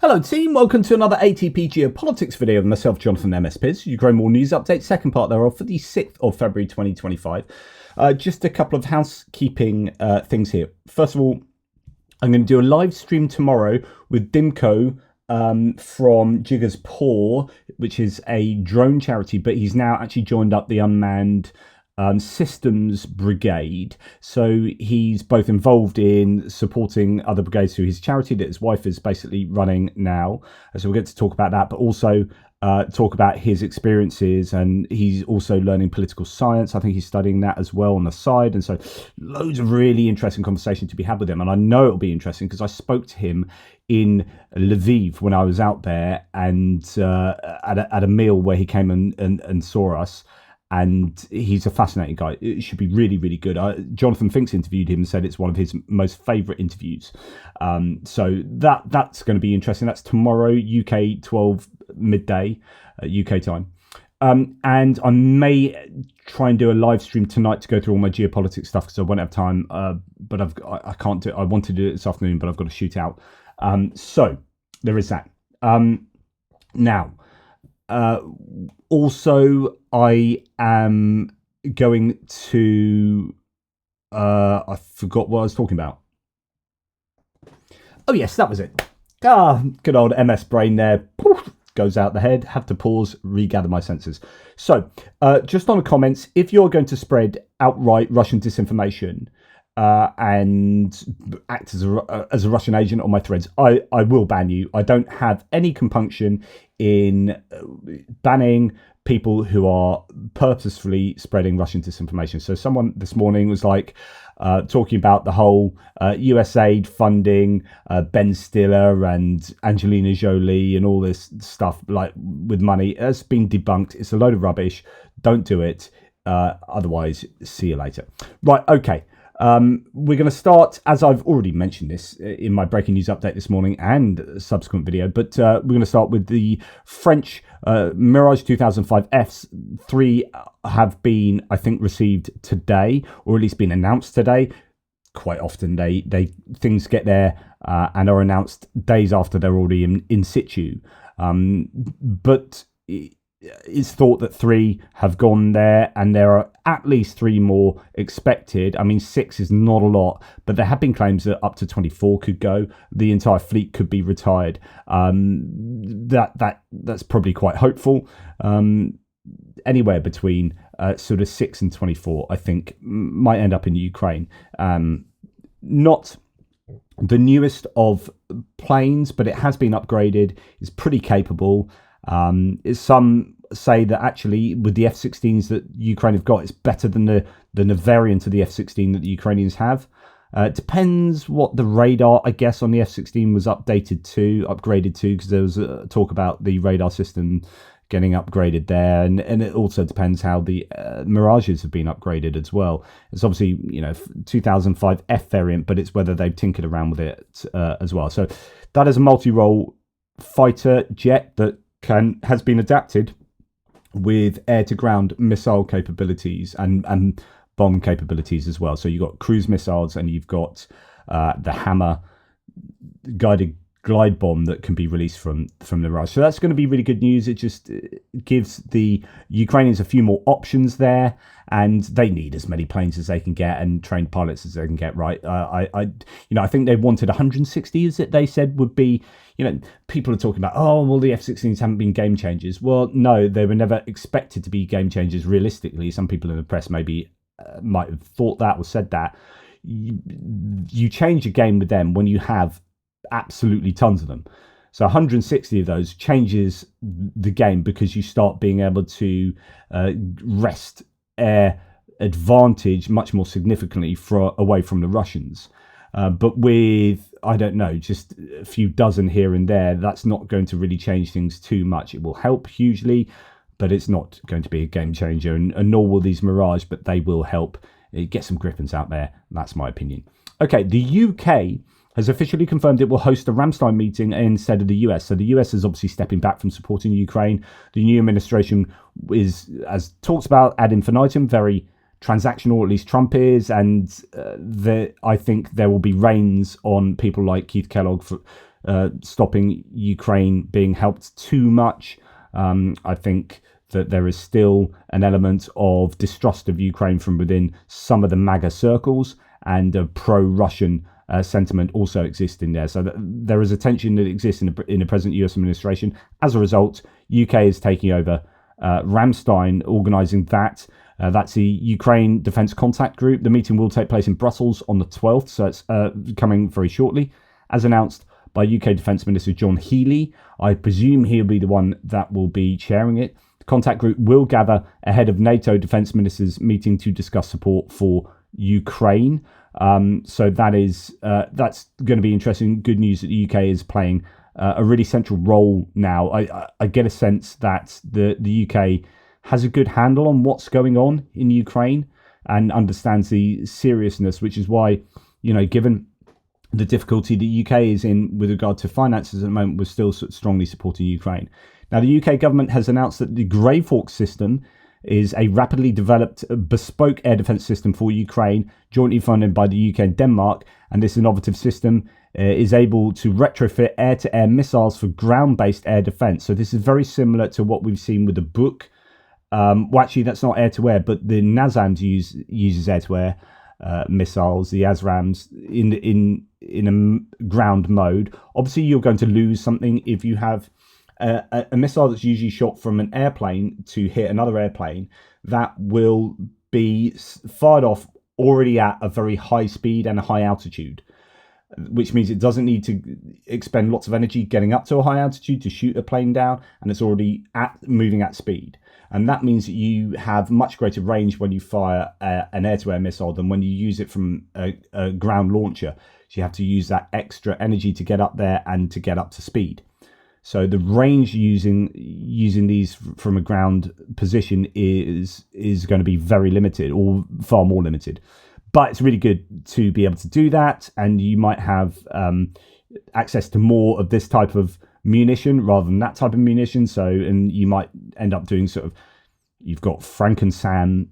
Hello team, welcome to another ATP Geopolitics video of myself, Jonathan MS Pearce. Ukraine War News Update, second part thereof for the 6th of February 2025. Just a couple of housekeeping things here. First of all, I'm going to do a live stream tomorrow with Dimko from Jigger's Paw, which is a drone charity, but he's now actually joined up the unmanned systems brigade. So he's both involved in supporting other brigades through his charity that his wife is basically running now. So we'll get to talk about that, but also talk about his experiences, and he's also learning political science. I think he's studying that as well on the side, and so loads of really interesting conversation to be had with him. And I know it'll be interesting because I spoke to him in Lviv when I was out there, and at a meal where he came and saw us. And he's a fascinating guy. It should be really, really good. Jonathan Finks interviewed him and said it's one of his most favourite interviews. So that's going to be interesting. That's tomorrow, UK 12 midday, UK time. And I may try and do a live stream tonight to go through all my geopolitics stuff because I won't have time. But I can't do it. I want to do it this afternoon, but I've got to shoot out. So there is that. Now. Also, I am going to, I forgot what I was talking about. Oh yes, that was it. Good old MS brain there. Poof, goes out the head. Have to pause, regather my senses. So, just on the comments, if you're going to spread outright Russian disinformation, and act as a Russian agent on my threads, I will ban you. I don't have any compunction in banning people who are purposefully spreading Russian disinformation. So someone this morning was like talking about the whole US aid funding Ben Stiller and Angelina Jolie and all this stuff like with money. It's been debunked. It's a load of rubbish. Don't do it. Otherwise, see you later. Right, okay. We're going to start, as I've already mentioned this in my breaking news update this morning and subsequent video, but we're going to start with the French Mirage 2005 Fs. 3 have been, I think, received today, or at least been announced today. Quite often they things get there and are announced days after they're already in situ. But it's thought that 3 have gone there, and there are at least 3 more expected. I mean, 6 is not a lot, but there have been claims that up to 24 could go. The entire fleet could be retired. That's probably quite hopeful. Anywhere between sort of 6 and 24, I think, might end up in Ukraine. Not the newest of planes, but it has been upgraded. It's pretty capable. Some say that actually with the F-16s that Ukraine have got, it's better than the variant of the F-16 that the Ukrainians have. It depends what the radar, I guess, on the F-16 was upgraded to, because there was talk about the radar system getting upgraded there, and it also depends how the Mirages have been upgraded as well. It's obviously 2005 F variant, but it's whether they've tinkered around with it as well. So that is a multi-role fighter jet that has been adapted with air-to-ground missile capabilities and bomb capabilities as well. So you've got cruise missiles, and you've got the Hammer guided glide bomb that can be released from the Mirage. So that's going to be really good news. It just gives the Ukrainians a few more options there, and they need as many planes as they can get and trained pilots as they can get. Right? I think they wanted 160, as they said would be. People are talking about, oh, well, the F-16s haven't been game changers. Well, no, they were never expected to be game changers realistically. Some people in the press maybe might have thought that or said that. You change a game with them when you have absolutely tons of them. So 160 of those changes the game because you start being able to wrest air advantage much more significantly away from the Russians. But with, I don't know, just a few dozen here and there, that's not going to really change things too much. It will help hugely, but it's not going to be a game changer, and nor will these Mirage, but they will help get some Griffins out there. That's my opinion. Okay, the UK has officially confirmed it will host a Ramstein meeting instead of the US. So the US is obviously stepping back from supporting Ukraine. The new administration is, as talks about ad infinitum, very transactional, at least Trump is, and I think there will be reins on people like Keith Kellogg stopping Ukraine being helped too much. I think that there is still an element of distrust of Ukraine from within some of the MAGA circles, and a pro-Russian sentiment also exists in there. So there is a tension that exists in the present US administration. As a result, UK is taking over Ramstein, organising that. That's the Ukraine Defence Contact Group. The meeting will take place in Brussels on the 12th, so it's coming very shortly. As announced by UK Defence Minister John Healey, I presume he'll be the one that will be chairing it. The contact group will gather ahead of NATO Defence Ministers meeting to discuss support for Ukraine. So that's going to be interesting. Good news that the UK is playing a really central role now. I get a sense that the UK has a good handle on what's going on in Ukraine and understands the seriousness, which is why, given the difficulty the UK is in with regard to finances at the moment, we're still strongly supporting Ukraine. Now, the UK government has announced that the Grey Hawk system is a rapidly developed bespoke air defence system for Ukraine, jointly funded by the UK and Denmark. And this innovative system is able to retrofit air-to-air missiles for ground-based air defence. So this is very similar to what we've seen with the Buk. Well, actually, that's not air-to-air, but the NASAMS uses air-to-air missiles, the ASRAMs, in a ground mode. Obviously, you're going to lose something if you have a missile that's usually shot from an airplane to hit another airplane. That will be fired off already at a very high speed and a high altitude, which means it doesn't need to expend lots of energy getting up to a high altitude to shoot a plane down, and it's already moving at speed. And that means that you have much greater range when you fire an air-to-air missile than when you use it from a ground launcher. So you have to use that extra energy to get up there and to get up to speed. So the range using these from a ground position is going to be very limited, or far more limited. But it's really good to be able to do that, and you might have access to more of this type of munition rather than that type of munition. So, and you might end up doing you've got Franken-SAM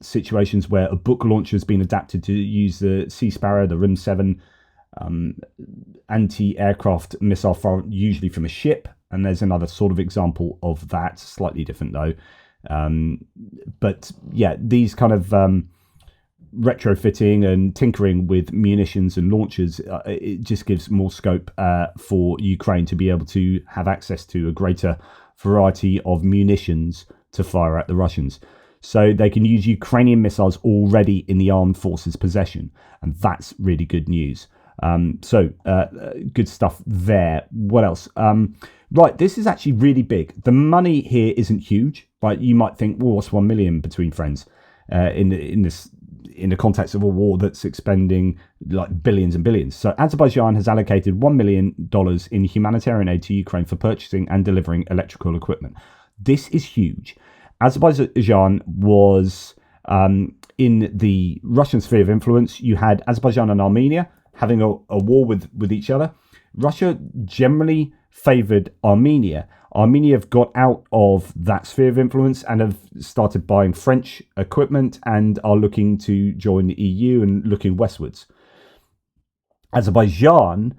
situations where a Buk launcher has been adapted to use the Sea Sparrow, the RIM 7 anti-aircraft missile fire, usually from a ship. And there's another sort of example of that, slightly different though. But yeah, these kind of retrofitting and tinkering with munitions and launchers, it just gives more scope for Ukraine to be able to have access to a greater variety of munitions to fire at the Russians. So they can use Ukrainian missiles already in the armed forces' possession, and that's really good news. Good stuff there. What else? Right, this is actually really big. The money here isn't huge, right? You might think, well, what's 1 million between friends in the context of a war that's expending like billions and billions. So Azerbaijan has allocated $1 million in humanitarian aid to Ukraine for purchasing and delivering electrical equipment. This is huge. Azerbaijan was in the Russian sphere of influence. You had Azerbaijan and Armenia having a war with each other. Russia generally favoured Armenia. Armenia have got out of that sphere of influence and have started buying French equipment and are looking to join the EU and looking westwards. Azerbaijan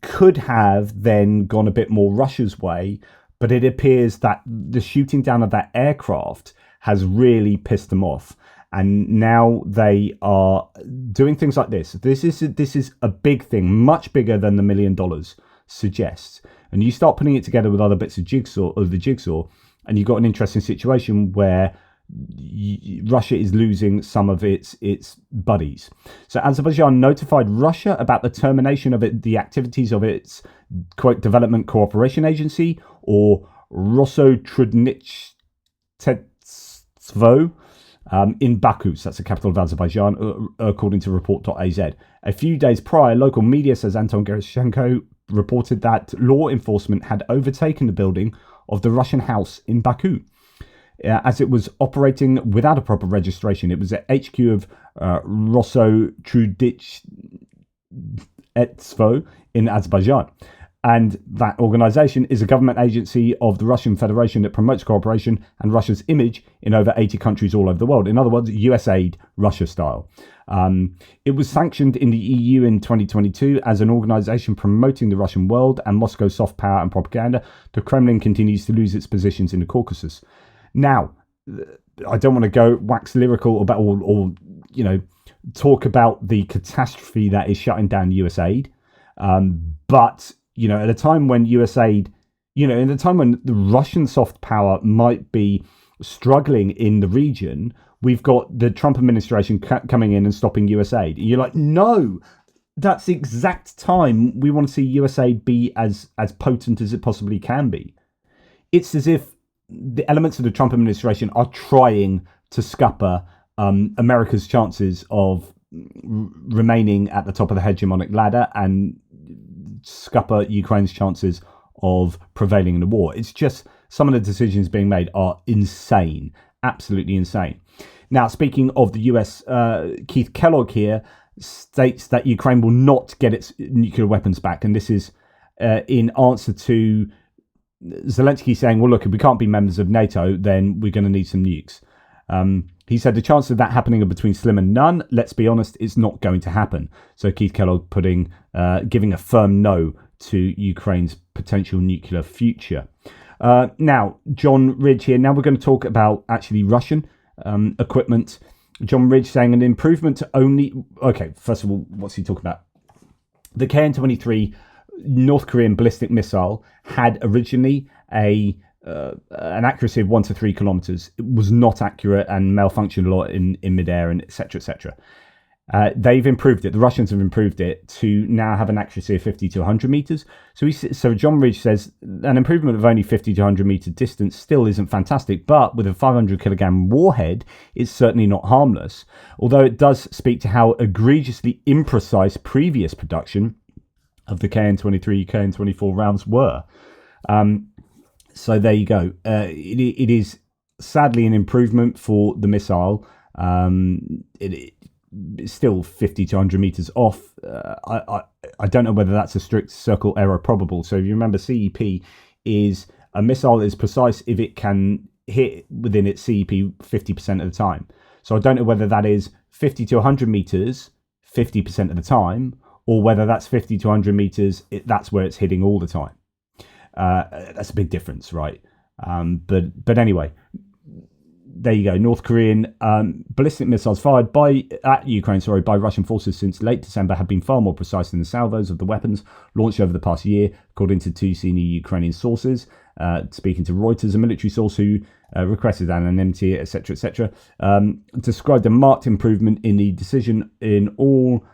could have then gone a bit more Russia's way, but it appears that the shooting down of that aircraft has really pissed them off. And now they are doing things like this. This is a big thing, much bigger than the $1 million suggests. And you start putting it together with other bits of the jigsaw, and you've got an interesting situation where Russia is losing some of its buddies. So Azerbaijan notified Russia about the termination of the activities of its quote development cooperation agency, or Rosotrudnitstvo, in Baku. So that's the capital of Azerbaijan, according to report.az. A few days prior, local media says Anton Gerashenko reported that law enforcement had overtaken the building of the Russian house in Baku, as it was operating without a proper registration. It was at HQ of Rosotrudnitstvo in Azerbaijan. And that organization is a government agency of the Russian Federation that promotes cooperation and Russia's image in over 80 countries all over the world. In other words, USAID, Russia style. It was sanctioned in the EU in 2022 as an organization promoting the Russian world and Moscow's soft power and propaganda. The Kremlin continues to lose its positions in the Caucasus. Now, I don't want to go wax lyrical about or talk about the catastrophe that is shutting down USAID. But, at a time when USAID, in a time when the Russian soft power might be struggling in the region, we've got the Trump administration coming in and stopping USAID. And you're like, no, that's the exact time we want to see USAID be as potent as it possibly can be. It's as if the elements of the Trump administration are trying to scupper America's chances of remaining at the top of the hegemonic ladder and scupper Ukraine's chances of prevailing in the war. It's just some of the decisions being made are insane, absolutely insane. Now, speaking of the US, Keith Kellogg here states that Ukraine will not get its nuclear weapons back. And this is in answer to Zelensky saying, well, look, if we can't be members of NATO, then we're going to need some nukes. He said the chances of that happening are between slim and none. Let's be honest, it's not going to happen. So Keith Kellogg giving a firm no to Ukraine's potential nuclear future. Now, John Ridge here. Now we're going to talk about actually Russian equipment. John Ridge saying an improvement to only... Okay, first of all, what's he talking about? The KN-23 North Korean ballistic missile had originally an accuracy of 1 to 3 kilometers. It was not accurate and malfunctioned a lot in midair and etc. etc. They've improved it. The Russians have improved it to now have an accuracy of 50 to 100 meters. So John Ridge says an improvement of only 50 to 100 meter distance still isn't fantastic, but with a 500 kilogram warhead, it's certainly not harmless. Although it does speak to how egregiously imprecise previous production of the KN-23, KN-24 rounds were. So there you go. It is sadly an improvement for the missile. It's still 50 to 100 meters off. I don't know whether that's a strict circle error probable. So if you remember, CEP is a missile that is precise if it can hit within its CEP 50% of the time. So I don't know whether that is 50 to 100 meters 50% of the time, or whether that's 50 to 100 meters, that's where it's hitting all the time. That's a big difference, right? But anyway, there you go. North Korean ballistic missiles fired at Ukraine by Russian forces since late December have been far more precise than the salvos of the weapons launched over the past year, according to two senior Ukrainian sources. Speaking to Reuters, a military source who requested anonymity, etc., described a marked improvement in the decision in all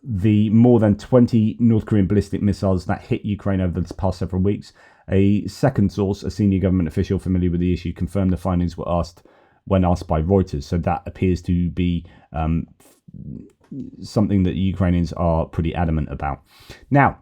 the more than 20 North Korean ballistic missiles that hit Ukraine over the past several weeks. A second source, a senior government official familiar with the issue, confirmed the findings were asked by Reuters. So that appears to be something that Ukrainians are pretty adamant about. Now,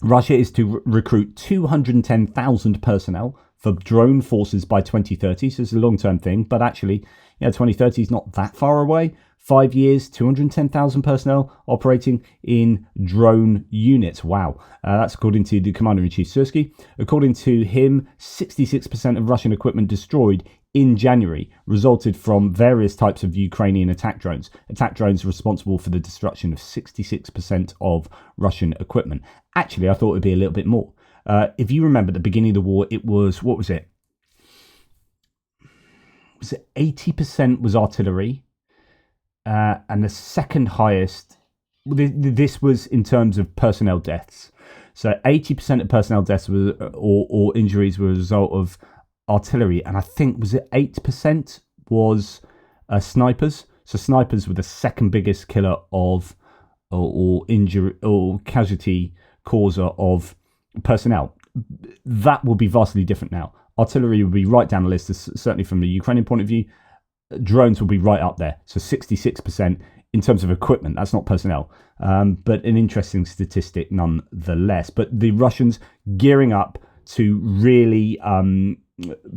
Russia is to recruit 210,000 personnel for drone forces by 2030. So it's a long-term thing, but actually, 2030 is not that far away. 5 years, 210,000 personnel operating in drone units. Wow. That's according to the Commander-in-Chief Sursky. According to him, 66% of Russian equipment destroyed in January resulted from various types of Ukrainian attack drones. Attack drones responsible for the destruction of 66% of Russian equipment. Actually, I thought it would be a little bit more. If you remember at the beginning of the war, it was, what was it? Was it 80% was artillery? And the second highest, this was in terms of personnel deaths. So 80% of personnel deaths or injuries were a result of artillery. And I think, was it 8% was snipers? So snipers were the second biggest killer of or injury or casualty causer of personnel. That will be vastly different now. Artillery will be right down the list, certainly from the Ukrainian point of view. Drones will be right up there. So 66% in terms of equipment. That's not personnel. But an interesting statistic nonetheless. But the Russians gearing up to really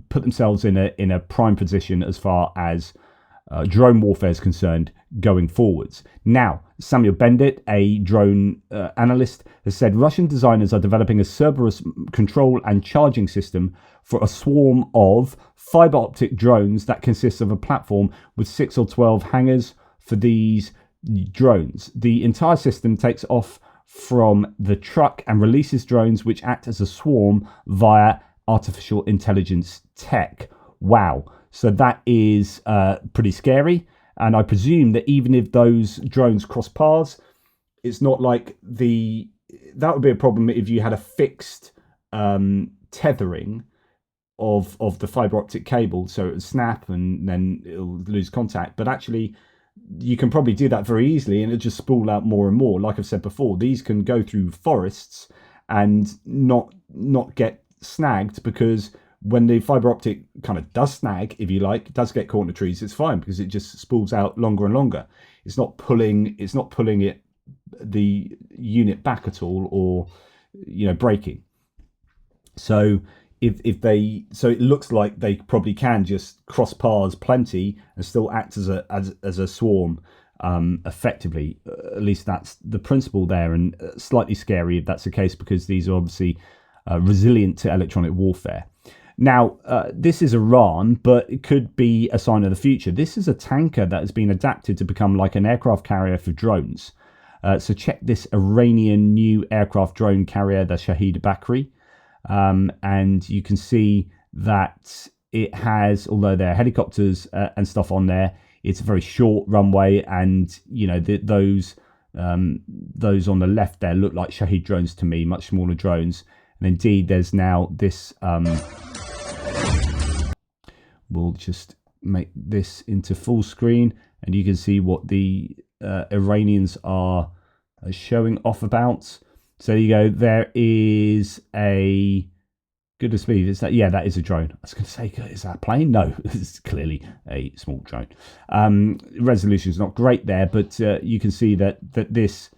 put themselves in a prime position as far as drone warfare is concerned going forwards. Now, Samuel Bendit, a drone analyst, has said Russian designers are developing a Cerberus control and charging system for a swarm of fibre-optic drones that consists of a platform with 6 or 12 hangars for these drones. The entire system takes off from the truck and releases drones which act as a swarm via artificial intelligence tech. Wow. So that is pretty scary. And I presume that even if those drones cross paths, it's not like that would be a problem if you had a fixed tethering of the fiber optic cable. So it would snap and then it'll lose contact. But actually, you can probably do that very easily and it'll just spool out more and more. Like I've said before, these can go through forests and not get snagged, because when the fiber optic kind of does snag, if you like, does get caught in the trees, it's fine because it just spools out longer and longer. It's not pulling the unit back at all, or breaking. So so it looks like they probably can just cross paths plenty and still act as a swarm effectively. At least that's the principle there, and slightly scary if that's the case, because these are obviously resilient to electronic warfare. Now, this is Iran, but it could be a sign of the future. This is a tanker that has been adapted to become like an aircraft carrier for drones. So check this Iranian new aircraft drone carrier, the Shahid Bakri. And you can see that it has, although there are helicopters and stuff on there, it's a very short runway. And, those on the left there look like Shahid drones to me, much smaller drones. And indeed, there's now this... we'll just make this into full screen, and you can see what the Iranians are showing off about. So there you go. There is a... Goodness me, is that? Yeah, that is a drone. I was going to say, is that a plane? No, it's clearly a small drone. Resolution is not great there, but you can see that this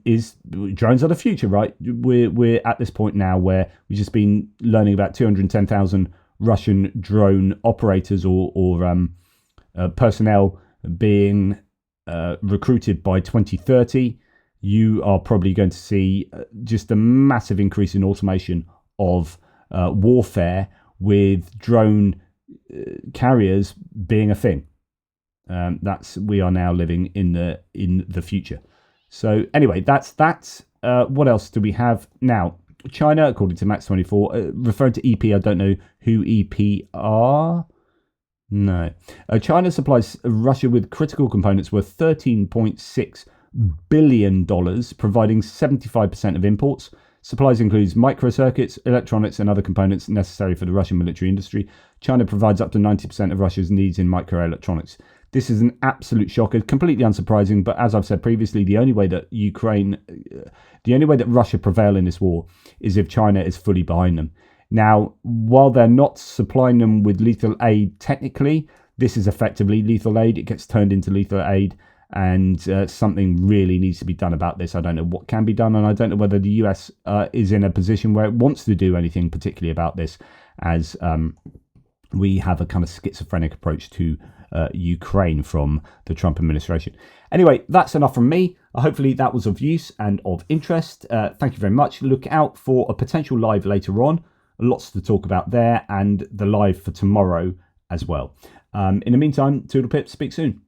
is drones are the future, right? We're at this point now where we've just been learning about 210,000 Russian drone operators or personnel being recruited by 2030. You are probably going to see just a massive increase in automation of warfare, with drone carriers being a thing. We are now living in the future. So anyway, that's that. What else do we have now? China, according to Max24, referring to EP. I don't know who EP are. No. China supplies Russia with critical components worth $13.6 billion, providing 75% of imports. Supplies includes microcircuits, electronics, and other components necessary for the Russian military industry. China provides up to 90% of Russia's needs in microelectronics. This is an absolute shocker, completely unsurprising, but as I've said previously, the only way that Russia prevail in this war is if China is fully behind them. Now, while they're not supplying them with lethal aid technically, this is effectively lethal aid. It gets turned into lethal aid, and something really needs to be done about this. I don't know what can be done, and I don't know whether the US is in a position where it wants to do anything particularly about this, as we have a kind of schizophrenic approach to Ukraine from the Trump administration. Anyway, that's enough from me. Hopefully that was of use and of interest. Thank you very much. Look out for a potential live later on. Lots to talk about there, and the live for tomorrow as well. In the meantime, Toodle Pip, speak soon.